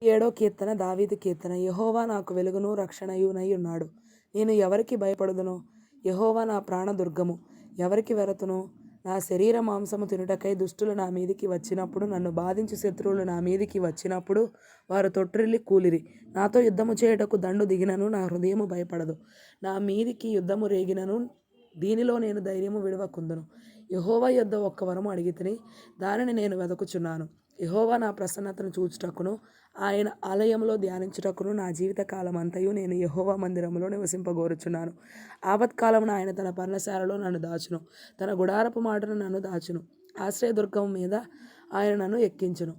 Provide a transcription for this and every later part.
ఏడో కీర్తన దావీదు కీర్తన. యెహోవా నాకు వెలుగును రక్షణయునై ఉన్నాడు. నేను ఎవరికి భయపడుదును? యెహోవా నా ప్రాణదుర్గము. ఎవరికి వెరతును? నా శరీర మాంసము తినుటకై దుష్టులు నా మీదికి వచ్చినప్పుడు, నన్ను బాధించు శత్రువులు నా మీదికి వచ్చినప్పుడు, వారు తొట్రిల్లి కూలిరి. నాతో యుద్ధము చేయుటకు దండు దిగినను నా హృదయము భయపడదు. నా మీదికి యుద్ధము రేగినను దీనిలో నేను ధైర్యము విడవకుందును. యెహోవా యొద్ద ఒక్క వరము అడిగితిని, దానిని నేను వెదకుచున్నాను. యెహోవా నా ప్రసన్నతను చూచుటకును, ఆయన ఆలయంలో ధ్యానించుటకును నా జీవిత కాలమంతయు నేను యెహోవా మందిరములో నివసింపగోరుచున్నాను. ఆపత్కాలమున ఆయన తన పర్ణశాలలో నన్ను దాచును. తన గుడారపు మాటను నన్ను దాచును. ఆశ్రయదుర్గము మీద ఆయన నన్ను ఎక్కించును.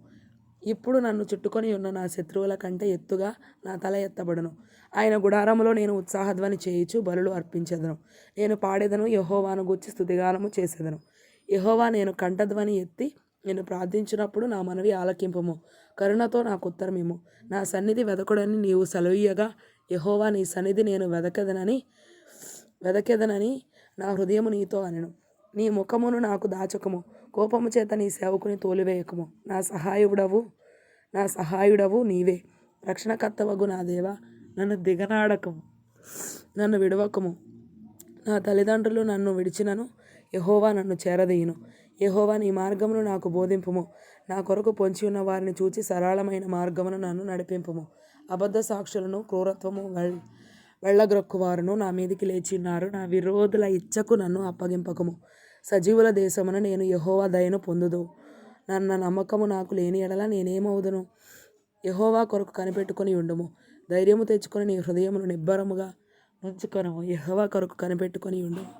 ఇప్పుడు నన్ను చుట్టుకొని ఉన్న నా శత్రువుల కంటే ఎత్తుగా నా తల ఎత్తబడును. ఆయన గుడారములో నేను ఉత్సాహధ్వని చేయుచు బలులు అర్పించెదను. నేను పాడెదను, యెహోవాను గూర్చి స్తుతిగానము చేసెదను. యెహోవా, నేను కంఠధ్వని ఎత్తి నేను ప్రార్థించినప్పుడు నా మనవి ఆలకింపుము. కరుణతో నాకు ఉత్తరమిమ్ము. నా సన్నిధి వెదకుడని నీవు సెలవీయగా, యెహోవా, నీ సన్నిధి నేను వెదకెదనని నా హృదయము నీతో అనెను. నీ ముఖమును నాకు దాచకము. కోపము చేత నీ సేవకుని తోలివేయకము. నా సహాయుడవు నీవే. రక్షణకర్తవగు నా దేవా, నన్ను దిగనాడకము, నన్ను విడవకము. నా తల్లిదండ్రులు నన్ను విడిచినను యెహోవా నన్ను చేరదీయును. యెహోవా, నీ మార్గమును నాకు బోధింపుము. నా కొరకు పొంచి ఉన్న వారిని చూచి సరళమైన మార్గమును నన్ను నడిపింపుము. అబద్ధ సాక్షులను, క్రూరత్వము వెళ్ళగ్రొక్కువారును నా మీదికి లేచి ఉన్నారు. నా విరోధుల ఇచ్చకు నన్ను అప్పగింపకము. సజీవుల దేశమున నేను యెహోవా దయను పొందుదు. నన్న నమ్మకము నాకు లేని ఎడల నేనేమవుదును? యెహోవా కొరకు కనిపెట్టుకొని ఉండుము. ధైర్యము తెచ్చుకొని నీ హృదయమును నిబ్బరముగా ఉంచుకొనుము. యెహోవా కొరకు కనిపెట్టుకొని ఉండుము.